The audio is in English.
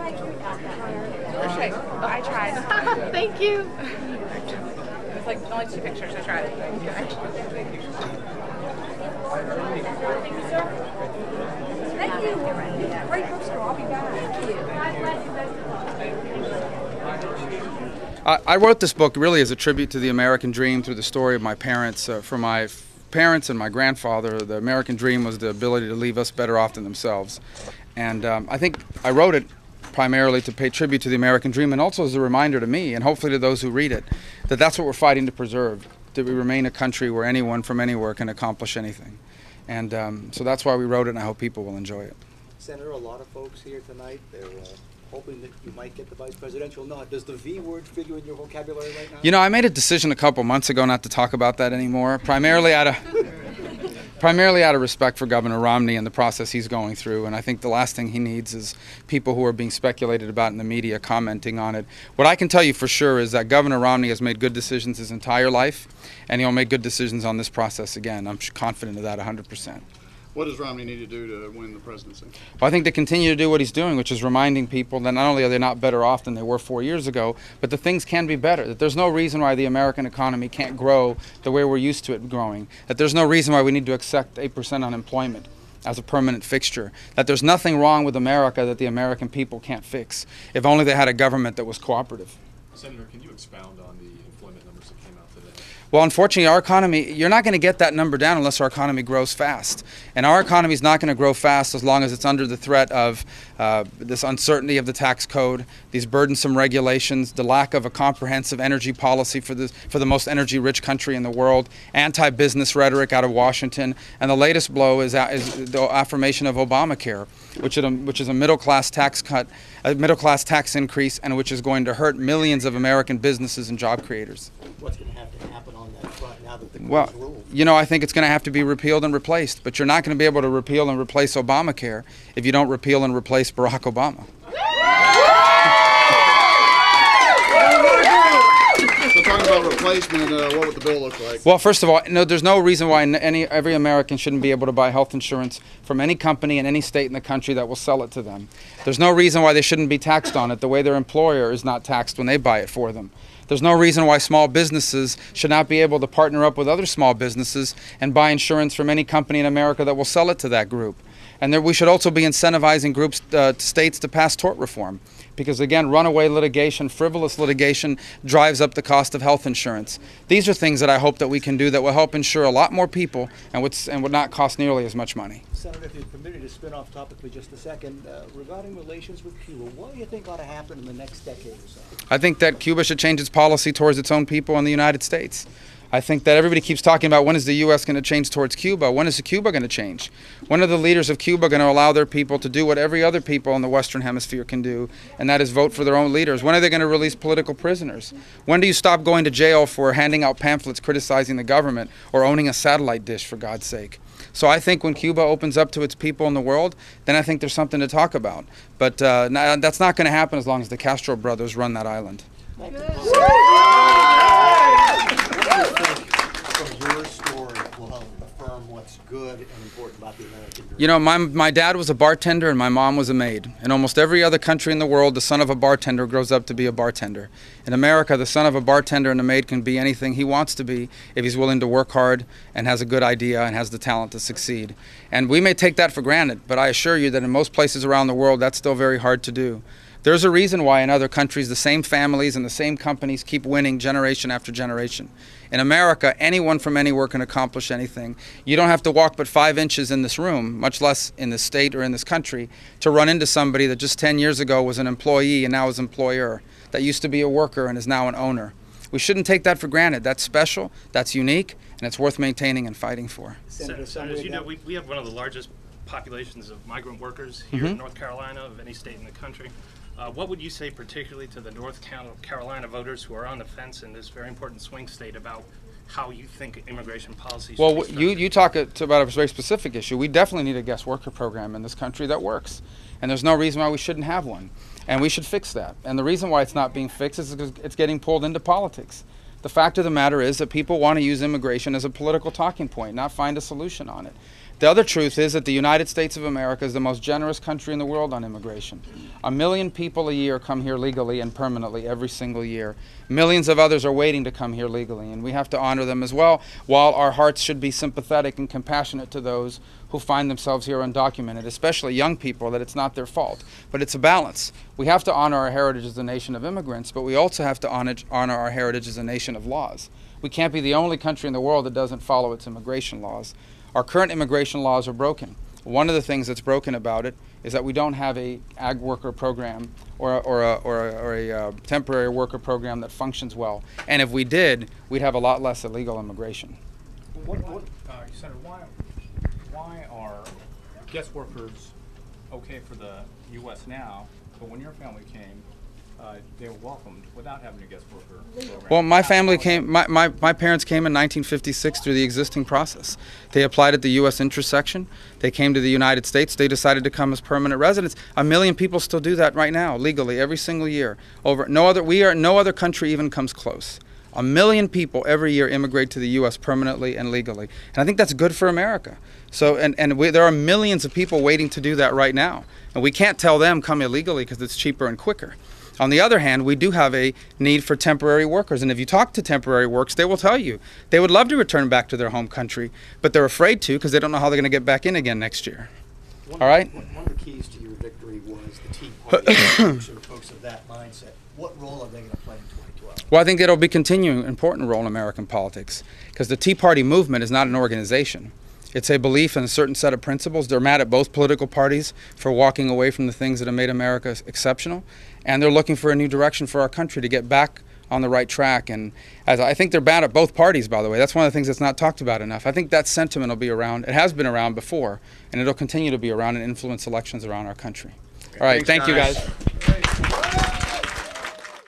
I tried. Thank you. It's like only 2 pictures. I tried. Thank you. Great bookstore. I'll be back. I wrote this book really as a tribute to the American dream through the story of my parents. For my parents and my grandfather, the American dream was the ability to leave us better off than themselves. And I think I wrote it primarily to pay tribute to the American dream, and also as a reminder to me, and hopefully to those who read it, that that's what we're fighting to preserve, that we remain a country where anyone from anywhere can accomplish anything. And so that's why we wrote it, and I hope people will enjoy it. Senator, a lot of folks here tonight, they're hoping that you might get the vice presidential nod. Does the V word figure in your vocabulary right now? You know, I made a decision a couple months ago not to talk about that anymore, primarily out of respect for Governor Romney and the process he's going through. And I think the last thing he needs is people who are being speculated about in the media commenting on it. What I can tell you for sure is that Governor Romney has made good decisions his entire life, and he'll make good decisions on this process again. I'm confident of that 100%. What does Romney need to do to win the presidency? Well, I think to continue to do what he's doing, which is reminding people that not only are they not better off than they were 4 years ago, but that things can be better, that there's no reason why the American economy can't grow the way we're used to it growing, that there's no reason why we need to accept 8% unemployment as a permanent fixture, that there's nothing wrong with America that the American people can't fix, if only they had a government that was cooperative. Senator, can you expound on the employment numbers that came out today? Well, unfortunately, our economy, you're not going to get that number down unless our economy grows fast. And our economy is not going to grow fast as long as it's under the threat of this uncertainty of the tax code, these burdensome regulations, the lack of a comprehensive energy policy for the most energy-rich country in the world, anti-business rhetoric out of Washington, and the latest blow is the affirmation of Obamacare, which is a middle-class tax cut, a middle-class tax increase, and which is going to hurt millions of American businesses and job creators. What's going to have to happen on that front now that the courts Well, rule? you know, I think it's going to have to be repealed and replaced, but you're not going to be able to repeal and replace Obamacare if you don't repeal and replace Barack Obama. So talking about replacement, what would the bill look like? Well, first of all, no, there's no reason why every American shouldn't be able to buy health insurance from any company in any state in the country that will sell it to them. There's no reason why they shouldn't be taxed on it the way their employer is not taxed when they buy it for them. There's no reason why small businesses should not be able to partner up with other small businesses and buy insurance from any company in America that will sell it to that group. And we should also be incentivizing groups, states to pass tort reform. Because again, runaway litigation, frivolous litigation drives up the cost of health insurance. These are things that I hope that we can do that will help insure a lot more people and would not cost nearly as much money. Senator, if you're permitted to spin off topic for just a second, regarding relations with Cuba, what do you think ought to happen in the next decade or so? I think that Cuba should change its policy towards its own people and the United States. I think that everybody keeps talking about when is the U.S. going to change towards Cuba. When is Cuba going to change? When are the leaders of Cuba going to allow their people to do what every other people in the Western Hemisphere can do, and that is vote for their own leaders? When are they going to release political prisoners? When do you stop going to jail for handing out pamphlets criticizing the government or owning a satellite dish, for God's sake? So I think when Cuba opens up to its people in the world, then I think there's something to talk about. But that's not going to happen as long as the Castro brothers run that island. From your story will help affirm what's good and important about the American dream? You know, my dad was a bartender and my mom was a maid. In almost every other country in the world, the son of a bartender grows up to be a bartender. In America, the son of a bartender and a maid can be anything he wants to be if he's willing to work hard and has a good idea and has the talent to succeed. And we may take that for granted, but I assure you that in most places around the world, that's still very hard to do. There's a reason why in other countries the same families and the same companies keep winning generation after generation. In America, anyone from anywhere can accomplish anything. You don't have to walk but 5 inches in this room, much less in this state or in this country, to run into somebody that just 10 years ago was an employee and now is employer, that used to be a worker and is now an owner. We shouldn't take that for granted. That's special, that's unique, and it's worth maintaining and fighting for. Senator, as you know, we have one of the largest populations of migrant workers here in North Carolina of any state in the country. What would you say particularly to the North Carolina voters who are on the fence in this very important swing state about how you think immigration policy should be structured? You talk about a very specific issue. We definitely need a guest worker program in this country that works. And there's no reason why we shouldn't have one. And we should fix that. And the reason why it's not being fixed is because it's getting pulled into politics. The fact of the matter is that people want to use immigration as a political talking point, not find a solution on it. The other truth is that the United States of America is the most generous country in the world on immigration. 1 million people a year come here legally and permanently every single year. Millions of others are waiting to come here legally, and we have to honor them as well, while our hearts should be sympathetic and compassionate to those who find themselves here undocumented, especially young people, that it's not their fault. But it's a balance. We have to honor our heritage as a nation of immigrants, but we also have to honor our heritage as a nation of laws. We can't be the only country in the world that doesn't follow its immigration laws. Our current immigration laws are broken. One of the things that's broken about it is that we don't have a ag worker program or a temporary worker program that functions well. And if we did, we'd have a lot less illegal immigration. Senator, why are guest workers okay for the U.S. now, but when your family came, they were welcomed without having a guest worker program? Well, my family came, my parents came in 1956 through the existing process. They applied at the U.S. intersection. They came to the United States. They decided to come as permanent residents. 1 million people still do that right now, legally, every single year. No other country even comes close. 1 million people every year immigrate to the U.S. permanently and legally. And I think that's good for America. So, there are millions of people waiting to do that right now. And we can't tell them come illegally because it's cheaper and quicker. On the other hand, we do have a need for temporary workers. And if you talk to temporary workers, they will tell you they would love to return back to their home country, but they're afraid to because they don't know how they're going to get back in again next year. All right? One of the keys to your victory was the Tea Party. Sort of folks of that mindset. What role are they going to play in 2012? Well, I think it'll be continuing an important role in American politics because the Tea Party movement is not an organization. It's a belief in a certain set of principles. They're mad at both political parties for walking away from the things that have made America exceptional, and they're looking for a new direction for our country to get back on the right track. And as I think they're bad at both parties, by the way. That's one of the things that's not talked about enough. I think that sentiment will be around. It has been around before, and it'll continue to be around and influence elections around our country. All right, thank you guys.